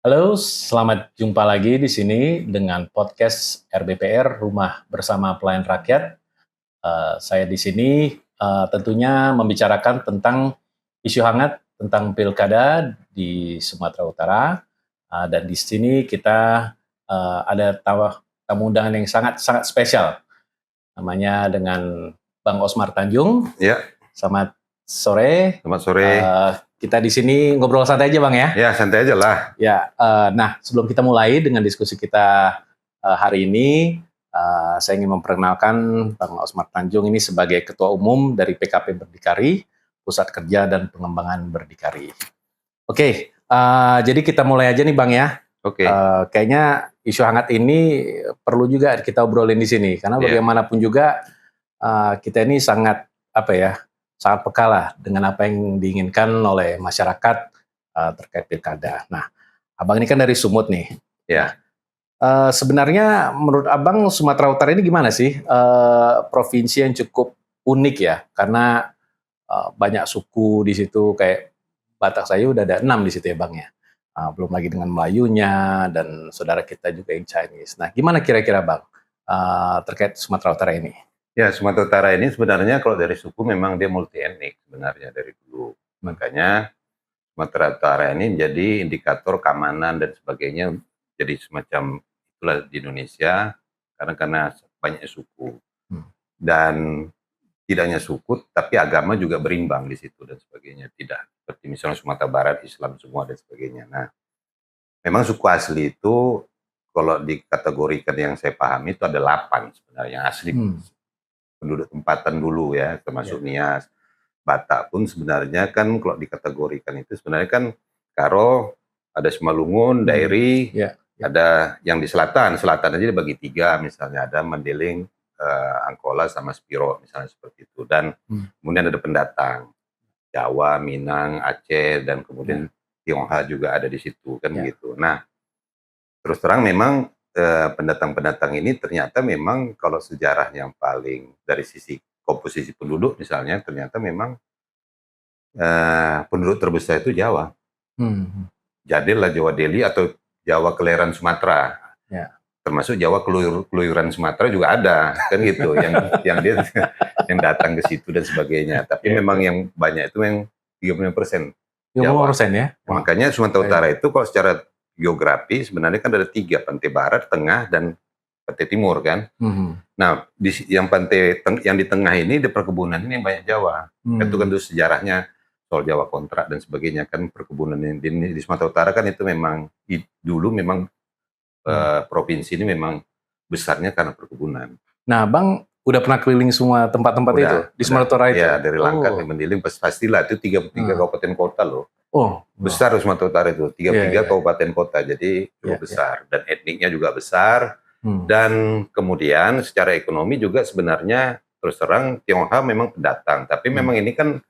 Halo, selamat jumpa lagi di sini dengan podcast RBPR Rumah Bersama Pelayan Rakyat. Saya di sini tentunya membicarakan tentang isu hangat tentang pilkada di Sumatera Utara. Dan di sini kita ada tamu undangan yang sangat spesial, namanya dengan Bang Osmar Tanjung. Ya, Selamat sore. selamat sore. Kita di sini ngobrol santai aja, Bang, ya. Ya, santai aja lah. Ya, nah sebelum kita mulai dengan diskusi kita hari ini, saya ingin memperkenalkan Bang Osmar Tanjung ini sebagai Ketua Umum dari PKP Berdikari, Pusat Kerja dan Pengembangan Berdikari. Oke, jadi kita mulai aja nih, Bang, ya. Oke. Kayaknya isu hangat ini perlu juga kita obrolin di sini, karena bagaimanapun juga kita ini sangat peka lah dengan apa yang diinginkan oleh masyarakat terkait pilkada. Nah, Abang ini kan dari Sumut nih. Ya. Sebenarnya menurut Abang Sumatera Utara ini gimana sih? Provinsi yang cukup unik ya, karena banyak suku di situ, kayak Batak saya udah ada 6 di situ ya, Bang, ya. Belum lagi dengan Melayunya dan saudara kita juga yang Chinese. Nah, gimana kira-kira, Bang, terkait Sumatera Utara ini? Ya, Sumatera Utara ini sebenarnya kalau dari suku memang dia multi etnik sebenarnya dari dulu. Makanya Sumatera Utara ini menjadi indikator keamanan dan sebagainya, jadi semacam itulah di Indonesia karena banyak suku. Dan tidak hanya suku, tapi agama juga berimbang di situ dan sebagainya. Tidak seperti misalnya Sumatera Barat, Islam semua dan sebagainya. Nah, memang suku asli itu kalau dikategorikan yang saya pahami itu ada 8 sebenarnya yang asli. Penduduk tempatan dulu ya, termasuk Nias. Batak pun sebenarnya kan kalau dikategorikan itu sebenarnya kan Karo, ada Simalungun, Dairi, ada yang di selatan aja dibagi 3 misalnya, ada Mendeling, Angkola sama Spiro misalnya seperti itu. Dan kemudian ada pendatang, Jawa, Minang, Aceh, dan kemudian Tionghoa juga ada di situ kan begitu. Nah, terus terang memang pendatang-pendatang ini ternyata memang kalau sejarah yang paling dari sisi komposisi penduduk misalnya, ternyata memang penduduk terbesar itu Jawa. Jadilah Jawa Delhi atau Jawa Kelahiran Sumatera. Termasuk Jawa Keluyuran Sumatera juga ada, kan gitu, yang dia yang datang ke situ dan sebagainya. Tapi memang yang banyak itu yang 35% Jawa. 30% ya? Makanya Sumatera Utara itu kalau secara geografi sebenarnya kan ada 3, pantai barat, tengah, dan pantai timur kan. Nah, yang di tengah ini di perkebunan ini yang banyak Jawa. Itu kan itu sejarahnya soal Jawa kontrak dan sebagainya kan, perkebunan di Sumatera Utara kan itu memang dulu memang provinsi ini memang besarnya karena perkebunan. Nah, Bang udah pernah keliling semua tempat-tempat itu di Sumatera Utara itu? Ya, dari Langkat ke Mendiling pastilah itu 33 kabupaten kota loh. Besar Sumatera Utara itu, 33 kabupaten kota, jadi cukup besar. Dan etniknya juga besar. Dan kemudian secara ekonomi juga sebenarnya terus terang Tionghoa memang pendatang, tapi memang ini kan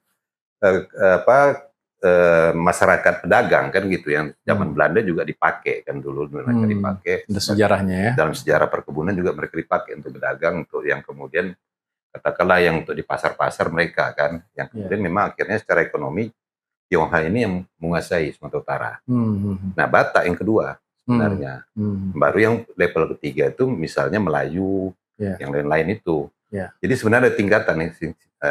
masyarakat pedagang kan gitu, yang zaman Belanda juga dipakai kan dulu mereka dipakai. Sejarahnya ya. Dalam sejarah perkebunan juga mereka dipakai untuk pedagang, untuk yang kemudian katakanlah yang untuk di pasar-pasar mereka kan, yang kemudian memang akhirnya secara ekonomi Tionghoa ini yang menguasai Sumatera Utara. Nah, Batak yang kedua sebenarnya. Baru yang level ketiga itu misalnya Melayu, yang lain-lain itu. Jadi sebenarnya ada tingkatan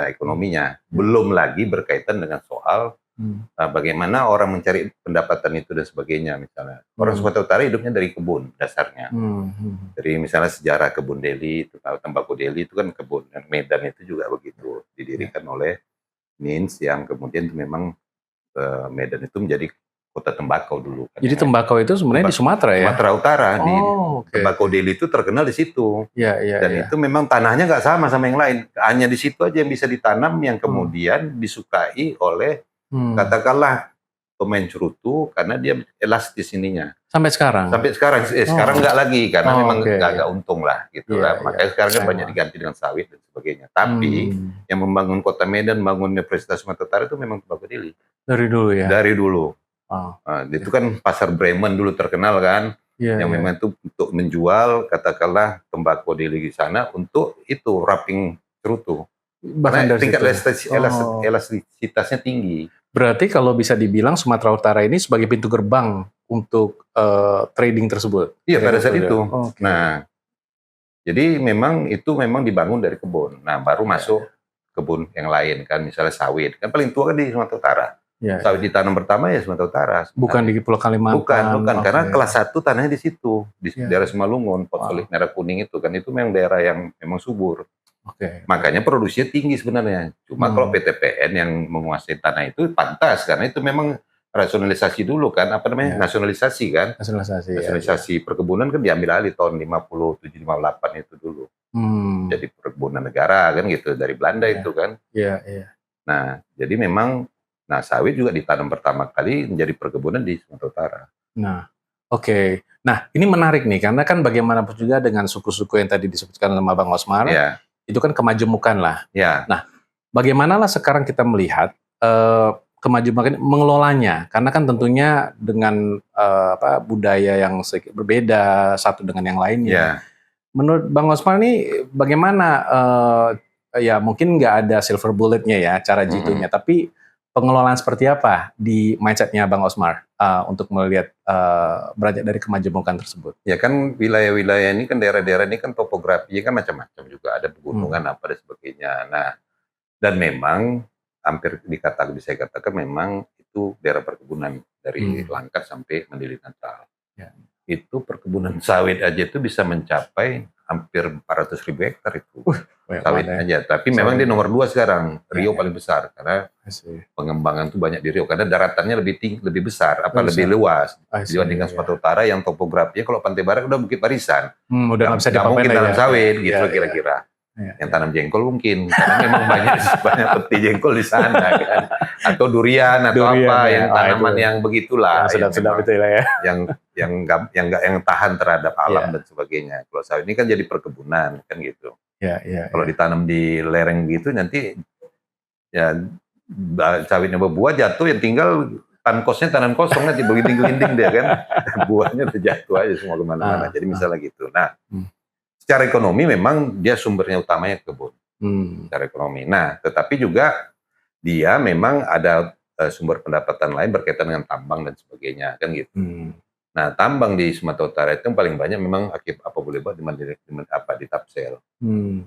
ekonominya. Belum lagi berkaitan dengan soal bagaimana orang mencari pendapatan itu dan sebagainya misalnya. Orang Sumatera Utara hidupnya dari kebun dasarnya. Dari misalnya sejarah kebun Deli, tembakau Deli itu kan kebun. Dan Medan itu juga begitu. Didirikan oleh Nins yang kemudian memang Medan itu menjadi kota tembakau dulu. Jadi tembakau itu sebenarnya di Sumatera ya? Sumatera Utara. Tembakau Deli itu terkenal di situ. Dan itu memang tanahnya nggak sama yang lain. Hanya di situ aja yang bisa ditanam, yang kemudian disukai oleh katakanlah pemain cerutu karena dia elastis ininya. Sampai sekarang? Sampai sekarang. Sekarang nggak lagi karena memang nggak untung lah gitu lah. Makanya sekarang kan banyak diganti dengan sawit dan sebagainya. Tapi yang membangun kota Medan, membangun Universitas Sumatera Utara itu memang tembakau Deli. Dari dulu ya? Dari dulu. Itu kan pasar Bremen dulu terkenal kan, yang memang itu untuk menjual katakanlah tembakau Deli di sana untuk itu wrapping cerutu. Karena tingkat elastisitasnya tinggi. Berarti kalau bisa dibilang Sumatera Utara ini sebagai pintu gerbang untuk trading tersebut? Iya pada saat itu. Oke. Nah, jadi memang itu memang dibangun dari kebun. Nah, baru Ya, masuk kebun yang lain kan, misalnya sawit. Kan paling tua kan di Sumatera Utara. ya, Sawit ditanam pertama ya Sumatera Utara. bukan sebenarnya. di Pulau Kalimantan. Bukan, karena Oke. kelas 1 tanahnya di situ, di Ya. daerah Simalungun, pot Wow. solid merah kuning itu kan, itu memang daerah yang memang subur. Oke. Makanya produksinya tinggi sebenarnya. Cuma kalau PTPN yang menguasai tanah itu pantas, karena itu memang rasionalisasi dulu kan, apa namanya, Ya. nasionalisasi kan. Nasionalisasi. Nasionalisasi perkebunan kan diambil alih tahun 57-58 itu dulu. Jadi perkebunan negara kan gitu, dari Belanda Ya. itu kan. Iya, iya. Nah, jadi memang, nah sawit juga ditanam pertama kali menjadi perkebunan di Sumatera Utara. Nah, oke. Nah, ini menarik nih, karena kan bagaimanapun juga dengan suku-suku yang tadi disebutkan sama Bang Osmar, Ya, itu kan kemajemukan lah. ya, Nah, bagaimanalah sekarang kita melihat kemajemukan mengelolanya? Karena kan tentunya dengan budaya yang sedikit berbeda satu dengan yang lainnya. ya. Menurut Bang Osmar ini bagaimana? Ya mungkin nggak ada silver bulletnya ya cara jitunya, tapi pengelolaan seperti apa di mindsetnya Bang Osmar untuk melihat beranjak dari kemajemukan tersebut? Ya kan wilayah-wilayah ini kan daerah-daerah ini kan topografinya kan macam-macam juga, ada pegunungan apa dan sebagainya. Nah, dan memang hampir bisa katakan memang itu daerah perkebunan dari Langkat sampai Mandiri Natal. Ya. Itu perkebunan sawit aja itu bisa mencapai hampir 400.000 hektar itu. Sawit aja. Tapi memang dia nomor 2 sekarang. Rio paling besar karena pengembangan itu banyak di Rio karena daratannya lebih tinggi, lebih besar, lebih luas dibandingkan Sumatera Utara yang topografinya kalau Pantai Barat udah Bukit Barisan. Udah nggak bisa dipakai mungkin lah tanam ya. sawit gitu kira-kira. Yang tanam jengkol mungkin karena memang banyak peti jengkol di sana kan. Atau durian atau apa yang tanaman yang begitulah yang sedap-sedap itu lah ya. yang tahan terhadap alam dan sebagainya. Kalau sawit ini kan jadi perkebunan kan gitu. Kalau ditanam di lereng gitu nanti ya sawitnya berbuah jatuh yang tinggal tankosnya tanam kosong nanti bergelinding-gelinding dia kan. Buahnya terjatuh aja semua kemana-mana. Jadi misalnya gitu. Nah, secara ekonomi memang dia sumbernya utamanya kebun. Secara ekonomi. Nah, tetapi juga dia memang ada sumber pendapatan lain berkaitan dengan tambang dan sebagainya kan gitu. Nah, tambang di Sumatera Utara itu yang paling banyak memang apa boleh buat di Tapsel.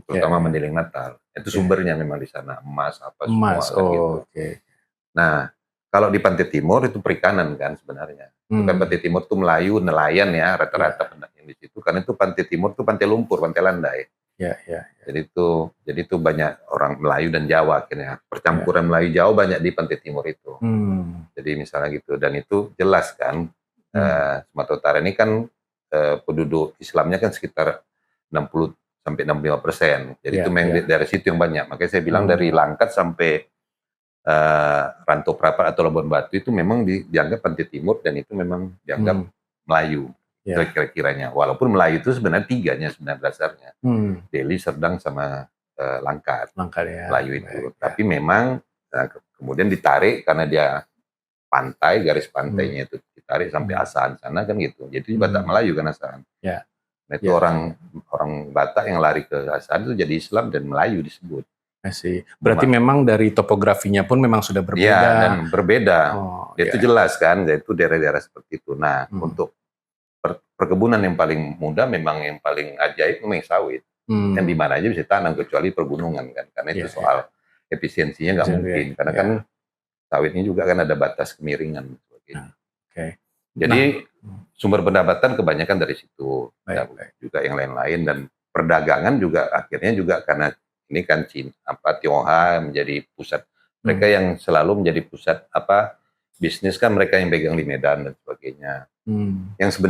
Terutama Mendiling Natal. Itu sumbernya memang di sana, emas apa semua kan gitu. Nah, kalau di Pantai Timur itu perikanan kan sebenarnya. Itu kan Pantai Timur itu Melayu, nelayan ya rata-rata yang di situ. Karena itu Pantai Timur itu pantai lumpur, pantai landai. Jadi itu banyak orang Melayu dan Jawa akhirnya. Percampuran Melayu Jawa banyak di Pantai Timur itu. Jadi misalnya gitu dan itu jelas kan Sumatera Utara ini kan penduduk Islamnya kan sekitar 60 sampai 65%. Jadi itu memang dari situ yang banyak. Makanya saya bilang dari Langkat sampai Rantau Prapat atau Labuan Batu itu memang dianggap Pantai Timur dan itu memang dianggap Melayu kira-kiranya. Walaupun Melayu itu sebenarnya tiganya sebenarnya dasarnya. Deli, Serdang sama Langkat. Melayu itu. Tapi memang kemudian ditarik karena dia pantai, garis pantainya itu ditarik sampai Asahan sana kan gitu. Jadi Batak Melayu kan Asahan. Nah itu orang Batak yang lari ke Asahan itu jadi Islam dan Melayu disebut. Berarti memang dari topografinya pun memang sudah berbeda. Iya, dan berbeda. Itu jelas kan, itu daerah-daerah seperti itu. Nah, untuk perkebunan yang paling mudah memang yang paling ajaib memang sawit. Yang di mana aja bisa tanam kecuali pergunungan kan. Karena itu soal efisiensinya nggak mungkin. Karena kan sawit ini juga kan ada batas kemiringan. Jadi sumber pendapatan kebanyakan dari situ. Juga yang lain-lain dan perdagangan juga akhirnya juga karena ini kan Tionghoa menjadi pusat mereka yang selalu menjadi pusat bisnis kan mereka yang pegang di Medan dan sebagainya. Yang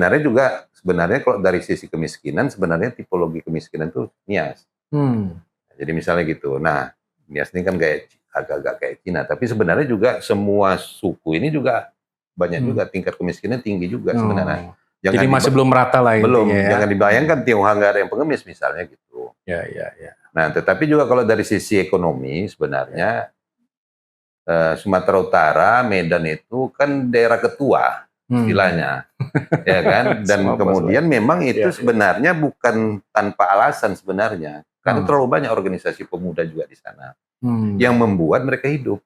sebenarnya kalau dari sisi kemiskinan sebenarnya tipologi kemiskinan itu Nias. Jadi misalnya gitu. Nah, Nias ini kan agak-agak kayak Cina, tapi sebenarnya juga semua suku ini juga banyak juga tingkat kemiskinan tinggi juga sebenarnya. Jadi masih belum merata lah belum, ya. Jangan dibayangkan Tionghoa nggak ada yang pengemis misalnya gitu. Nah, tetapi juga kalau dari sisi ekonomi sebenarnya Sumatera Utara, Medan itu kan daerah ketua istilahnya, ya kan? Dan kemudian memang itu sebenarnya bukan tanpa alasan sebenarnya, karena terlalu banyak organisasi pemuda juga di sana yang membuat mereka hidup.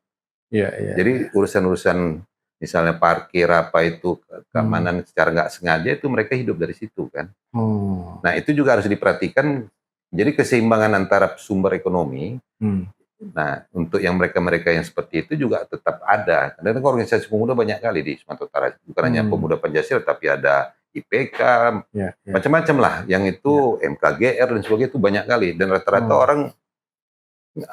Jadi urusan-urusan misalnya parkir apa itu keamanan secara nggak sengaja itu mereka hidup dari situ kan. Nah itu juga harus diperhatikan. Jadi keseimbangan antara sumber ekonomi. Nah, untuk yang mereka-mereka yang seperti itu juga tetap ada. Karena organisasi pemuda banyak kali di Sumatera Utara. Bukan hanya pemuda Pancasila, tapi ada IPK, macam-macam lah. Yang itu MKGR dan sebagainya itu banyak kali. Dan rata-rata orang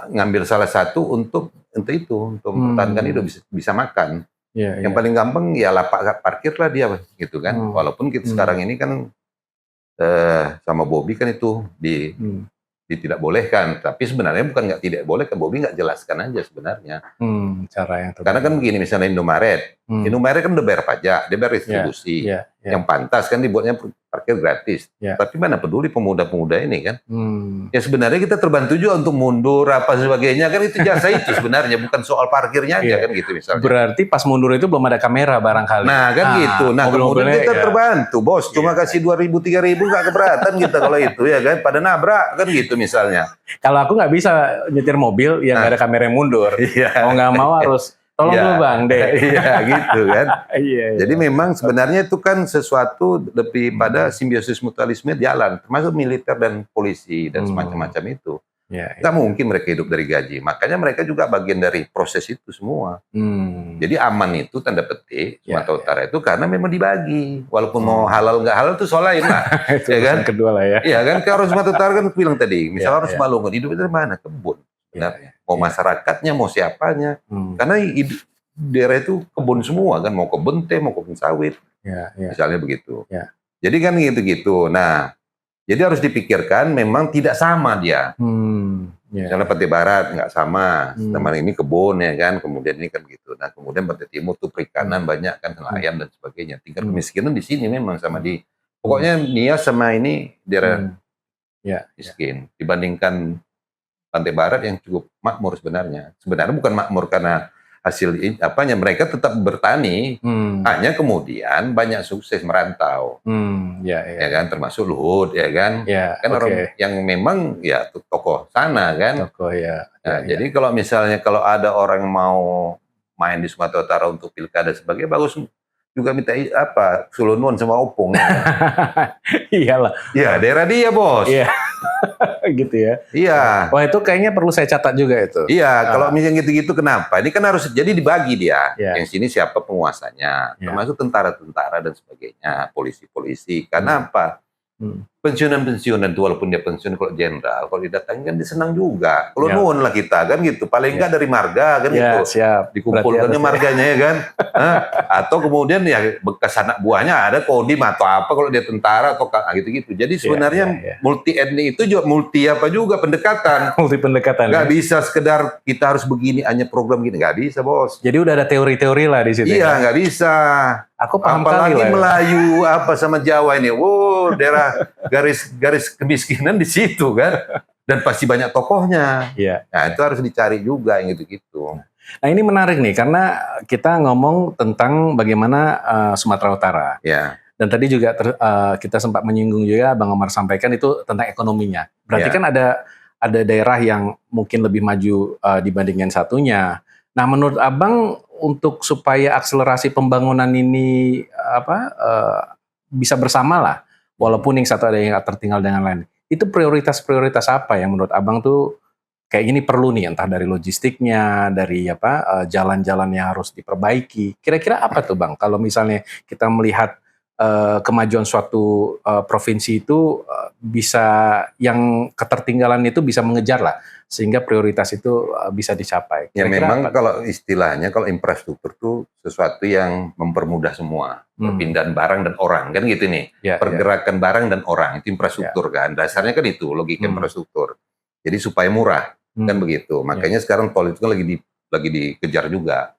ngambil salah satu untuk mempertahankan hidup, bisa makan. Yang paling gampang ya lapak parkir lah dia, gitu kan. Walaupun kita sekarang ini kan sama Bobi kan itu tidak bolehkan, tapi sebenarnya bukan nggak tidak boleh, kan Bobi nggak jelaskan aja sebenarnya. Cara yang Karena kan begini, misalnya Indomaret, Indomaret kan udah bayar pajak, dia bayar distribusi, yang pantas kan dibuatnya parkir gratis. Tapi mana peduli pemuda-pemuda ini kan? Ya sebenarnya kita terbantu juga untuk mundur apa sebagainya kan, itu jasa itu sebenarnya, bukan soal parkirnya aja kan gitu misalnya. Berarti pas mundur itu belum ada kamera barangkali. Nah kan gitu. Nah kemudian kita terbantu, bos. Cuma kasih 2.000 3.000 nggak keberatan kita kalau itu ya kan. Pada nabrak kan gitu misalnya. Kalau aku nggak bisa nyetir mobil yang nggak ada kamera yang mundur. Mau nggak mau harus tolong dulu Bang deh. Iya gitu kan. Jadi memang sebenarnya itu kan sesuatu lebih pada simbiosis mutualisme jalan, termasuk militer dan polisi dan semacam-macam itu. Nggak mungkin mereka hidup dari gaji. Makanya mereka juga bagian dari proses itu semua. Jadi aman itu tanda petik Sumatera Utara itu karena memang dibagi. Walaupun mau halal nggak halal itu soal lain lah. Itu ya kan? Kedua lah ya. Iya kan, kalau Sumatera Utara kan bilang tadi, misalnya orang Simalungun hidup dari mana? Kebun. Mau masyarakatnya, mau siapanya. Karena daerah itu kebun semua kan, mau kebun teh, mau kebun sawit. Misalnya begitu. Jadi kan gitu-gitu. Nah, jadi harus dipikirkan memang tidak sama dia. Misalnya Pantai Barat nggak sama, teman ini kebun ya kan, kemudian ini kan gitu. Nah kemudian Pantai Timur tuh perikanan banyak kan, nelayan dan sebagainya. Tingkat kemiskinan di sini memang sama di, pokoknya Nias sama ini daerah miskin dibandingkan Pantai Barat yang cukup makmur sebenarnya. Sebenarnya bukan makmur karena hasil apanya, mereka tetap bertani, hanya kemudian banyak sukses merantau, ya kan, termasuk Luhut, ya kan, kan orang yang memang ya tokoh sana kan, jadi kalau misalnya kalau ada orang mau main di Sumatera Utara untuk pilkada sebagai bagus juga minta apa Sulunun sama Opung. Iyalah. Ya daerah dia bos. Gitu ya. Iya. Wah itu kayaknya perlu saya catat juga itu. Iya, kalau misalnya gitu-gitu kenapa? Ini kan harus jadi dibagi dia. Yang sini siapa penguasanya, termasuk tentara-tentara dan sebagainya, polisi-polisi. Karena apa? Pensiunan-pensiunan itu walaupun dia pensiun kalau jenderal, kalau didatangin kan dia senang juga. Kalau nuwun lah kita kan gitu. Paling enggak dari marga kan gitu. Dikumpulkannya marganya ya kan. Atau kemudian ya bekas anak buahnya ada kodim atau apa kalau dia tentara atau gitu-gitu. Jadi sebenarnya multi etnik itu juga multi apa juga pendekatan. Multi pendekatan. Nggak bisa sekedar kita harus begini hanya program gini, nggak bisa bos. Jadi udah ada teori-teori lah di situ. Iya nggak bisa. Aku paham apalagi kali lah, Melayu apa sama Jawa ini, wow daerah garis kemiskinan di situ kan, dan pasti banyak tokohnya. Nah itu harus dicari juga yang gitu-gitu. Nah ini menarik nih karena kita ngomong tentang bagaimana Sumatera Utara. Dan tadi juga kita sempat menyinggung juga Bang Omar sampaikan itu tentang ekonominya. Berarti kan ada daerah yang mungkin lebih maju dibanding yang satunya. Nah menurut Abang untuk supaya akselerasi pembangunan ini bisa bersama lah, walaupun yang satu ada yang tertinggal dengan lain, itu prioritas-prioritas apa yang menurut Abang tuh kayak ini perlu nih, entah dari logistiknya, dari jalan-jalan yang harus diperbaiki. Kira-kira apa tuh Bang? Kalau misalnya kita melihat kemajuan suatu provinsi itu bisa, yang ketertinggalan itu bisa mengejar lah, sehingga prioritas itu bisa dicapai. Ya memang kalau istilahnya, kalau infrastruktur itu sesuatu yang mempermudah semua, perpindahan barang dan orang kan gitu nih, pergerakan barang dan orang itu infrastruktur kan, dasarnya kan itu logika infrastruktur. Jadi supaya murah kan begitu. Makanya sekarang tol itu kan lagi dikejar juga,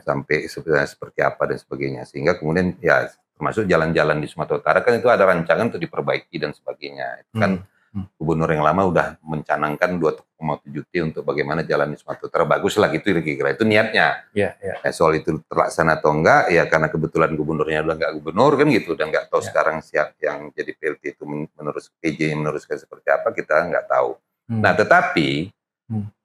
sampai seperti apa dan sebagainya, sehingga kemudian ya termasuk jalan-jalan di Sumatera Utara kan itu ada rancangan untuk diperbaiki dan sebagainya. Itu kan gubernur yang lama udah mencanangkan 2,7 T untuk bagaimana jalan di Sumatera Utara bagus lah gitu, kira-kira itu niatnya. Soal itu terlaksana atau enggak ya karena kebetulan gubernurnya udah enggak gubernur kan gitu, dan enggak tahu sekarang siap yang jadi PLT itu PJ meneruskan seperti apa, kita enggak tahu. Nah tetapi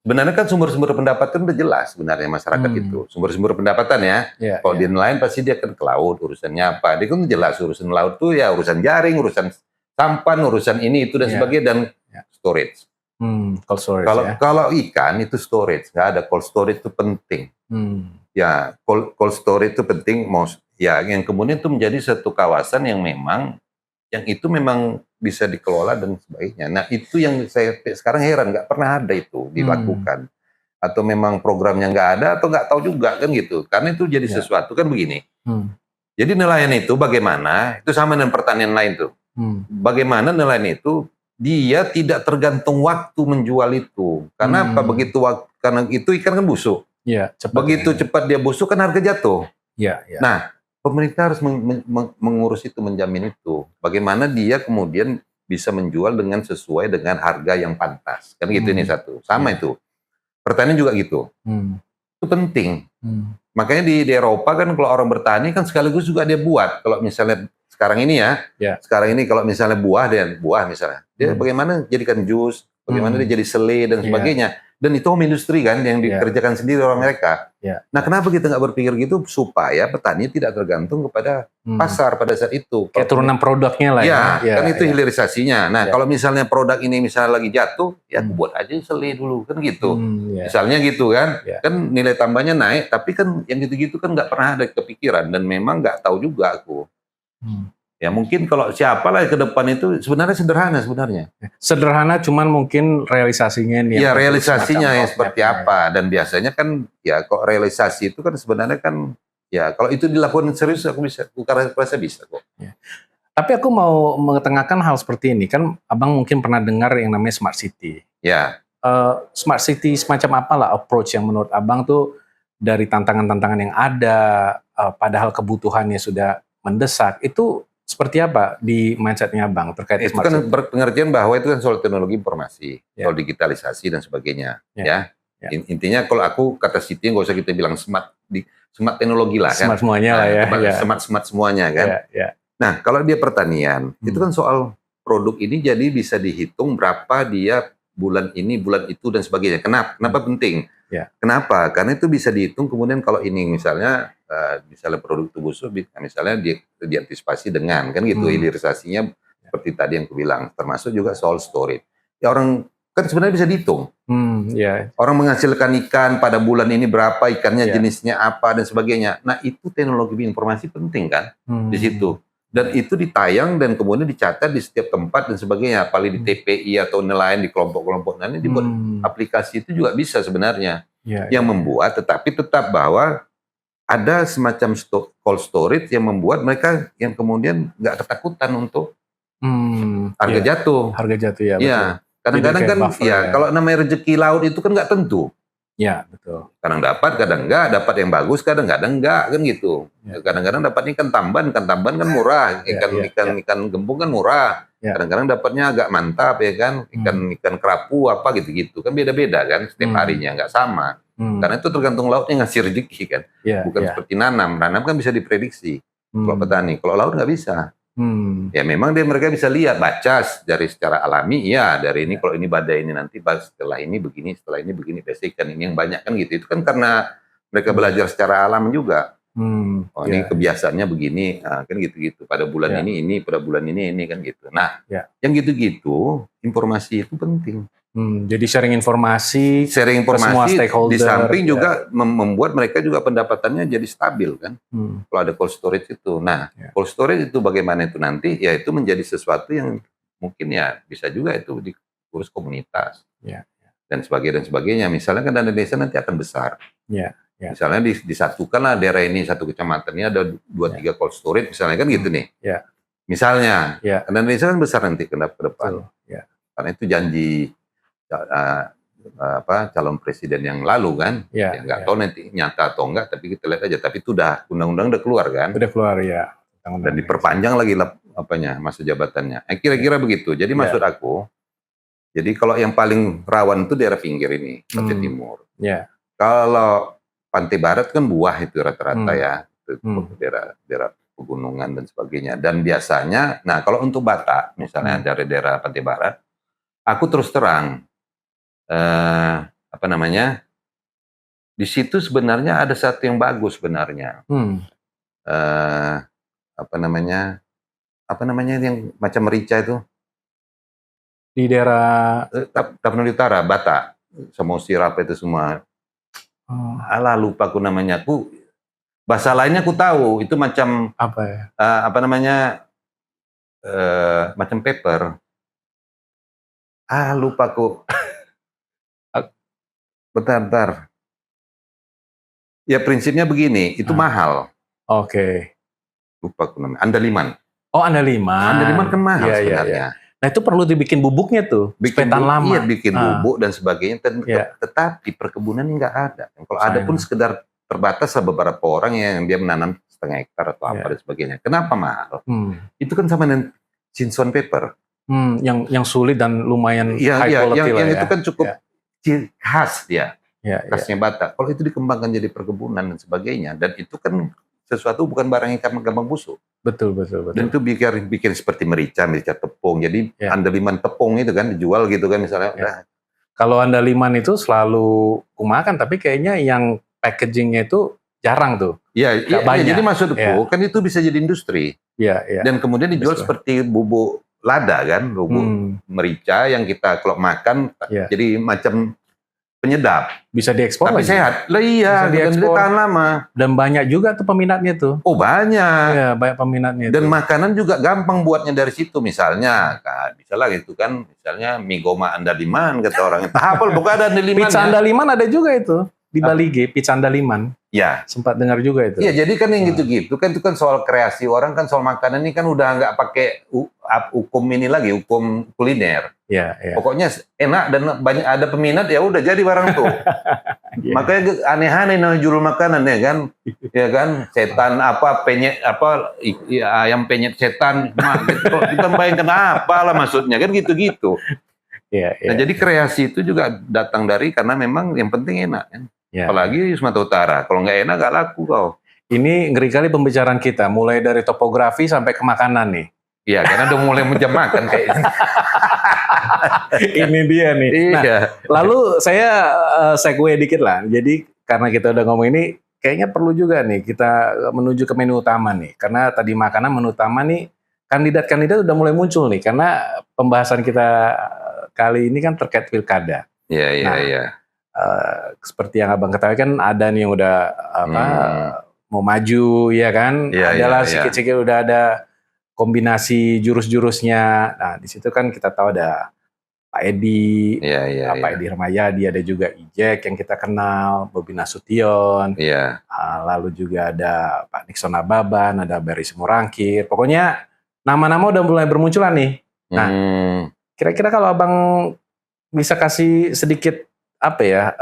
Sebenarnya kan sumber-sumber pendapatan udah jelas sebenarnya masyarakat itu. Sumber-sumber pendapatan ya. Kalau di nelayan pasti dia kan ke laut, urusannya apa. Dia kan jelas urusan laut tuh ya urusan jaring, urusan sampan, urusan ini itu dan sebagainya, dan storage. Cold storage Kalau ikan itu storage, nggak ada. Cold storage itu penting. Ya, cold storage itu penting. Ya, yang kemudian itu menjadi satu kawasan yang itu memang bisa dikelola dan sebagainya. Nah, itu yang saya sekarang heran, nggak pernah ada itu dilakukan. Atau memang programnya nggak ada, atau nggak tahu juga kan gitu. Karena itu jadi sesuatu kan begini. Jadi nelayan itu bagaimana, itu sama dengan pertanian lain tuh. Bagaimana nelayan itu, dia tidak tergantung waktu menjual itu. Karena apa? Karena itu ikan kan busuk. Begitu cepat dia busuk kan harga jatuh. Nah, pemerintah harus mengurus itu, menjamin itu. Bagaimana dia kemudian bisa menjual dengan sesuai dengan harga yang pantas. Kan gitu ini satu. Sama itu. Pertanian juga gitu. Itu penting. Makanya di Eropa kan kalau orang bertani kan sekaligus juga dia buat. Kalau misalnya sekarang ini sekarang ini kalau misalnya buah misalnya. Dia bagaimana jadikan jus, bagaimana dia jadi selai dan sebagainya. Dan itu home industry kan yang dikerjakan sendiri orang mereka. Nah, kenapa kita nggak berpikir gitu supaya petani tidak tergantung kepada pasar pada saat itu. Kayak turunan produknya lah kan itu hilirisasinya. Nah, kalau misalnya produk ini misalnya lagi jatuh, ya aku buat aja selai dulu kan gitu. Misalnya gitu kan, kan nilai tambahnya naik, tapi kan yang gitu-gitu kan nggak pernah ada kepikiran dan memang nggak tahu juga aku. Ya mungkin kalau siapalah ke depan itu sebenarnya sederhana sebenarnya. Sederhana, cuman mungkin realisasinya nih. Ya realisasinya seperti apa, dan biasanya kan ya kok realisasi itu kan sebenarnya kan ya kalau itu dilakukan serius aku rasa bisa kok. Tapi aku mau mengetengahkan hal seperti ini, kan Abang mungkin pernah dengar yang namanya Smart City. Smart City semacam apalah approach yang menurut Abang tuh dari tantangan-tantangan yang ada, padahal kebutuhannya sudah mendesak, itu seperti apa di mindset-nya Bang terkait itu smart kan city? Pengertian bahwa itu kan soal teknologi informasi, soal digitalisasi dan sebagainya. Intinya kalau aku kata city nggak usah kita bilang smart teknologi lah kan. Smart semuanya lah ya. Smart semuanya kan. Nah kalau dia pertanian itu kan soal produk ini jadi bisa dihitung berapa dia bulan ini, bulan itu dan sebagainya. Kenapa penting? Kenapa? Karena itu bisa dihitung kemudian kalau ini misalnya produk itu busuk, misalnya diantisipasi dengan kan gitu hilirisasinya seperti tadi yang aku bilang, termasuk juga soal storage. Ya orang kan sebenarnya bisa dihitung. Orang menghasilkan ikan pada bulan ini berapa, ikannya jenisnya apa dan sebagainya. Nah itu teknologi informasi penting kan di situ. Dan itu ditayang dan kemudian dicatat di setiap tempat dan sebagainya. Paling di TPI atau nelayan di kelompok-kelompok. Nah ini dibuat aplikasi itu juga bisa sebenarnya. Yang membuat tetapi tetap bahwa ada semacam cold storage yang membuat mereka yang kemudian nggak ketakutan untuk harga jatuh. Harga jatuh ya. Iya. Kadang-kadang kan kalau namanya rezeki laut itu kan nggak tentu. Ya betul. Kadang dapat, kadang enggak. Dapat yang bagus, kadang-kadang enggak kan gitu. Kadang-kadang dapat ikan tamban kan murah. Ikan gembung kan murah. Kadang-kadang dapatnya agak mantap ya kan. Ikan kerapu apa gitu-gitu kan beda-beda kan setiap harinya nggak sama. Karena itu tergantung lautnya ngasih rezeki kan. Bukan seperti nanam kan bisa diprediksi kalau petani. Kalau laut nggak bisa. Ya memang mereka bisa lihat, baca dari secara alami, dari ini kalau ini badai ini nanti setelah ini begini, biasa ikan ini yang banyak kan gitu. Itu kan karena mereka belajar secara alam juga. Ini kebiasaannya begini, kan gitu-gitu. Pada bulan ini, pada bulan ini kan gitu. Nah, yang gitu-gitu informasi itu penting. Jadi sharing informasi ke semua stakeholder. Di samping juga membuat mereka juga pendapatannya jadi stabil kan. Kalau ada cold storage itu. Nah, cold storage itu bagaimana itu nanti? Ya itu menjadi sesuatu yang mungkin ya bisa juga itu diurus komunitas. Dan sebagainya. Misalnya kan dana desa nanti akan besar. Misalnya disatukanlah daerah ini, satu kecamatannya ada 2-3 cold storage misalnya kan gitu nih. Misalnya, dana desa kan besar nanti ke depan. Karena itu janji calon presiden yang lalu kan, nggak tahu nanti nyata atau enggak, tapi kita lihat aja. Tapi itu undang-undang udah keluar kan, udah keluar dan diperpanjang lagi masa jabatannya. Kira-kira begitu. Jadi maksud aku, jadi kalau yang paling rawan itu daerah pinggir ini, pantai timur. Kalau pantai barat kan buah itu rata-rata daerah pegunungan dan sebagainya. Dan biasanya, nah kalau untuk Batak misalnya dari daerah pantai barat, aku terus terang di situ sebenarnya ada satu yang bagus sebenarnya. Eh, apa namanya yang macam merica itu? Di daerah Tapanuli Utara, Bata, Samosir apa itu semua. Alah, lupa aku namanya. Bahasa lainnya aku tahu, itu macam apa ya? Macam pepper. Lupa aku. Bentar. Ya prinsipnya begini, itu mahal. Oke. Lupa aku namanya. Andaliman. Oh, andaliman. Andaliman kan mahal sebenarnya. Iya. Nah itu perlu dibikin bubuknya tuh, supaya tahan lama. Iya, bikin bubuk dan sebagainya. Tetapi perkebunan ini nggak ada. Kalau ada pun sekedar terbatas beberapa orang yang dia menanam setengah hektar atau apa dan sebagainya. Kenapa mahal? Itu kan sama dengan Cinsaut pepper. Yang sulit dan lumayan high quality lah ya. Yang itu kan cukup khas dia. Khasnya Batak. Kalau itu dikembangkan jadi perkebunan dan sebagainya, dan itu kan sesuatu bukan barang yang gampang busuk. Betul. Dan itu bikin seperti merica tepung. Jadi andaliman tepung itu kan dijual gitu kan misalnya. Kalau andaliman itu selalu kumakan, tapi kayaknya yang packagingnya itu jarang tuh. Iya. Jadi maksudku kan itu bisa jadi industri. Iya. Dan kemudian dijual seperti bubuk lada kan, bubuk merica yang kita kalau makan jadi macam penyedap. Bisa diekspor tapi lagi. Sehat. Lah iya, dan tahan lama. Dan banyak juga tuh peminatnya tuh. Oh, banyak. Iya, banyak peminatnya. Dan makanan juga gampang buatnya dari situ. Misalnya, bisa lah gitu kan, misalnya mie goma andaliman kata orang. Apel bukan ada andaliman. Pizza andaliman ada juga itu. Di Bali pizza andaliman. Ya. Sempat dengar juga itu. Iya, jadi kan yang gitu-gitu kan itu kan soal kreasi orang kan, soal makanan ini kan udah nggak pakai hukum ini lagi, hukum kuliner. Iya. Pokoknya enak dan banyak ada peminat ya udah jadi barang tuh. Makanya aneh-aneh namanya judul makanan ya kan. Ya kan, setan apa penyet apa ayam penyet setan. Kita bayangkan apalah maksudnya kan gitu-gitu. Iya. Nah, jadi kreasi itu juga datang dari karena memang yang penting enak kan. Apalagi Sumatera Utara, kalau nggak enak nggak laku kau. Ini ngeri kali pembicaraan kita, mulai dari topografi sampai ke makanan nih. Iya, karena udah mulai menjam makan kayaknya. Ini dia nih. Nah, lalu saya segue dikit lah. Jadi karena kita udah ngomong ini, kayaknya perlu juga nih kita menuju ke menu utama nih. Karena tadi makanan, menu utama nih, kandidat-kandidat udah mulai muncul nih. Karena pembahasan kita kali ini kan terkait pilkada. Iya. Seperti yang Abang ketahui kan ada nih yang udah mau maju ya kan. Adalah sikit-sikit udah ada kombinasi jurus-jurusnya. Nah, di situ kan kita tahu ada Pak Edi, Pak Edi Rahmayadi, ada juga Ijek yang kita kenal, Bobi Nasution. Lalu juga ada Pak Nixon Ababan, ada Barry Simorangkir. Pokoknya nama-nama udah mulai bermunculan nih. Nah, kira-kira kalau Abang bisa kasih sedikit apa ya,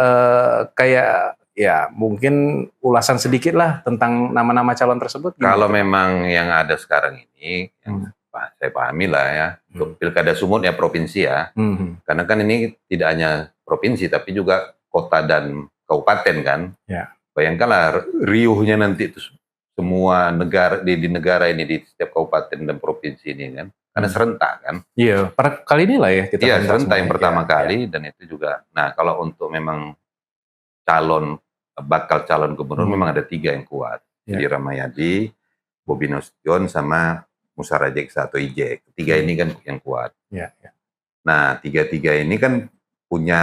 kayak ya mungkin ulasan sedikit lah tentang nama-nama calon tersebut. Kalau memang yang ada sekarang ini, yang saya pahami lah ya, untuk Pilkada Sumut ya provinsi ya, karena kan ini tidak hanya provinsi tapi juga kota dan kabupaten kan. Bayangkanlah riuhnya nanti itu semua negara di negara ini, di setiap kabupaten dan provinsi ini kan. Karena serentak kan. Iya, pada kali ini lah ya kita. Iya, serentak yang pertama kali dan itu juga. Nah, kalau untuk memang bakal calon gubernur memang ada 3 yang kuat. Jadi Rahmayadi, Bobi Nasution sama Musara Jeksa atau Ijek. 3 ini kan yang kuat. Nah, 3 ini kan punya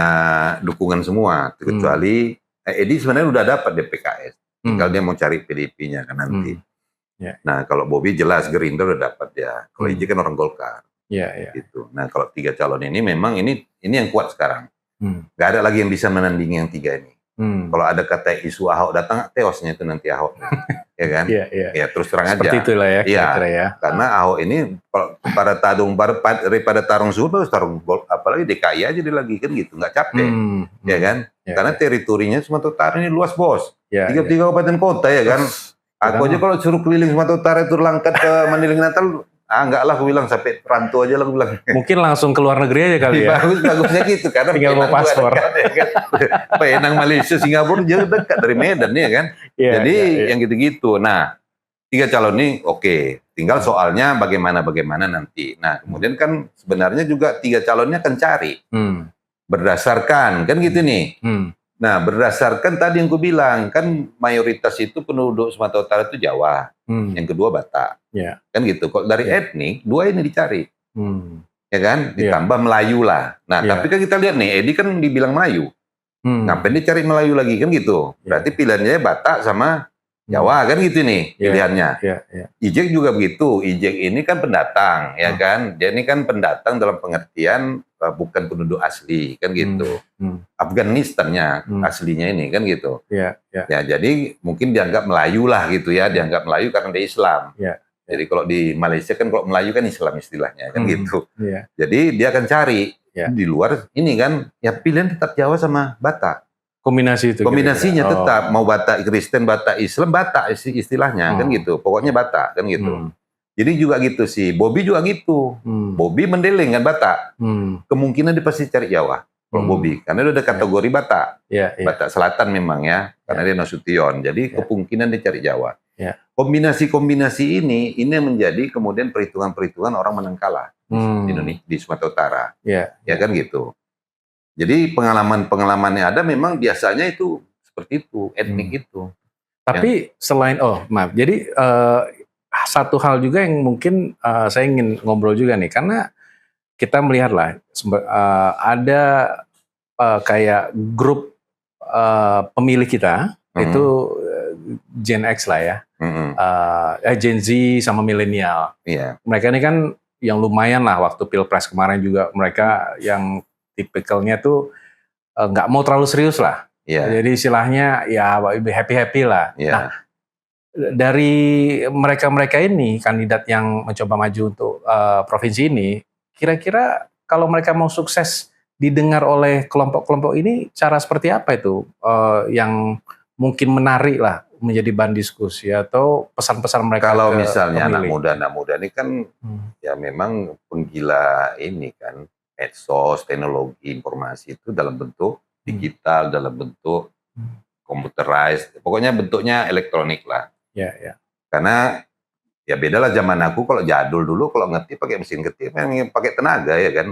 dukungan semua. Kecuali Edi sebenarnya udah dapat di PKS. Tinggal dia mau cari PDIP-nya kan nanti. Nah, kalau Bobi jelas Gerindra udah dapat ya. Kalau Ijek kan orang Golkar. Gitu. Nah, kalau 3 calon ini memang ini yang kuat sekarang. Gak ada lagi yang bisa menandingi yang 3 ini. Kalau ada kata isu Ahok datang, teosnya itu nanti Ahok. Ya kan? Ya terus terang aja. Seperti itulah ya, kira-kira ya. Karena Ahok ini daripada tarung Sumut, tarung apalagi DKI aja dia lagi kan gitu, nggak capek. Ya kan? Karena teritorinya Sumatera Utara ini luas, Bos. 33 kabupaten kota ya kan. Aku aja kalau suruh keliling Sumatera Utara itu langkat ke Mandiling Natal, enggak lah aku bilang, sampai rantau aja lah aku bilang. Mungkin langsung ke luar negeri aja kali ya. Bagusnya gitu karena tinggal mau paspor. Penang, Malaysia, Singapura jauh dekat dari Medan ya kan. Jadi yang gitu-gitu. Nah, 3 calon ini oke. Tinggal soalnya bagaimana nanti. Nah, kemudian kan sebenarnya juga 3 calonnya akan cari berdasarkan kan gitu nih. Hmm. Nah, berdasarkan tadi yang ku bilang, kan mayoritas itu penduduk Sumatera Utara itu Jawa, yang kedua Batak, Ya. kan gitu. Kok dari Ya. etnik, dua ini dicari, ya kan? Ya. Ditambah Melayu lah. Nah, Ya. tapi kan kita lihat nih, Edi kan dibilang Melayu, ngapain dia cari Melayu lagi kan gitu? Berarti pilihannya Batak sama Jawa kan gitu nih pilihannya. Ijek juga begitu. Ijek ini kan pendatang, ya kan? Dia ini kan pendatang dalam pengertian bukan penduduk asli kan gitu. Afghanistannya aslinya ini kan gitu. Ya, jadi mungkin dianggap Melayu lah gitu ya. Dianggap Melayu karena dia Islam. Jadi kalau di Malaysia kan kalau Melayu kan Islam istilahnya kan gitu. Jadi dia akan cari di luar ini kan. Ya pilihan tetap Jawa sama Batak. Kombinasi itu. Kombinasinya tetap mau Batak Kristen, Batak Islam, Batak istilahnya kan gitu. Pokoknya Batak kan gitu. Jadi juga gitu sih. Bobby juga gitu. Bobby mendeleng kan Batak. Kemungkinan dia pasti cari Jawa kalau Bobby karena dia udah kategori Batak. Batak Selatan memang ya karena dia Nasution. Jadi kemungkinan dia cari Jawa. Kombinasi-kombinasi ini menjadi kemudian perhitungan-perhitungan orang menang kalah di Indonesia, di Sumatera Utara. Ya kan gitu. Jadi pengalaman-pengalaman yang ada memang biasanya itu seperti itu, etnik itu. Tapi selain, jadi satu hal juga yang mungkin saya ingin ngobrol juga nih, karena kita melihat lah ada kayak grup pemilih kita, itu Gen X lah ya, Gen Z sama milenial. Mereka ini kan yang lumayan lah waktu Pilpres kemarin juga mereka yang tipikalnya tuh nggak mau terlalu serius lah. Jadi istilahnya ya happy-happy lah. Nah, dari mereka-mereka ini, kandidat yang mencoba maju untuk provinsi ini, kira-kira kalau mereka mau sukses didengar oleh kelompok-kelompok ini, cara seperti apa itu yang mungkin menarik lah menjadi bahan diskusi atau pesan-pesan mereka? Kalau misalnya anak muda ini kan ya memang penggila ini kan, medsos, teknologi informasi itu dalam bentuk digital, dalam bentuk computerized, pokoknya bentuknya elektronik lah. Karena ya beda lah zaman aku, kalau jadul dulu kalau ngetik pakai mesin ketik memang pakai tenaga ya kan.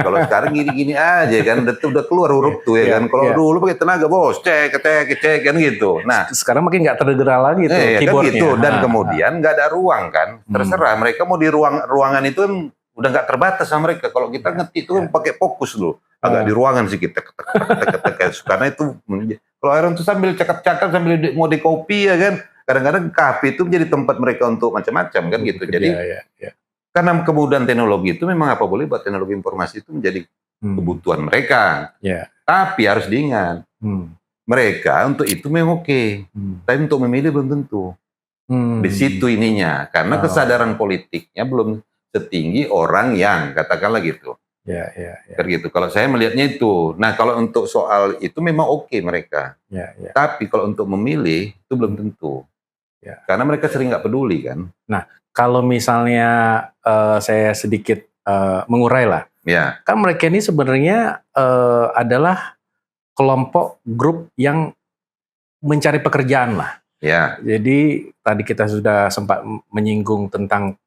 Kalau sekarang gini-gini aja kan, udah keluar huruf tuh ya kan. Kalau dulu pakai tenaga bos, cek kan gitu. Nah sekarang makin nggak terdengar lagi tuh keyboardnya. Kan gitu. Dan kemudian nggak ada ruang kan, terserah mereka mau di ruangan itu kan udah nggak terbatas sama mereka. Kalau kita ngetik itu kan pakai fokus dulu, agak di ruangan sih kita karena itu kalau orang tuh sambil cakap-cakap sambil mau di copy ya kan. Kadang-kadang kafe itu menjadi tempat mereka untuk macam-macam kan gitu. Jadi karena kemudahan teknologi itu memang apa boleh buat teknologi informasi itu menjadi kebutuhan mereka. Tapi harus diingat, mereka untuk itu memang oke. Tapi untuk memilih belum tentu. Di situ ininya, karena kesadaran politiknya belum setinggi orang yang katakanlah gitu. Gitu. Kalau saya melihatnya itu. Nah kalau untuk soal itu memang oke mereka. Tapi kalau untuk memilih itu belum tentu. Karena mereka sering nggak peduli kan. Nah kalau misalnya saya sedikit mengurai lah. Kan mereka ini sebenarnya adalah kelompok grup yang mencari pekerjaan lah. Jadi tadi kita sudah sempat menyinggung tentang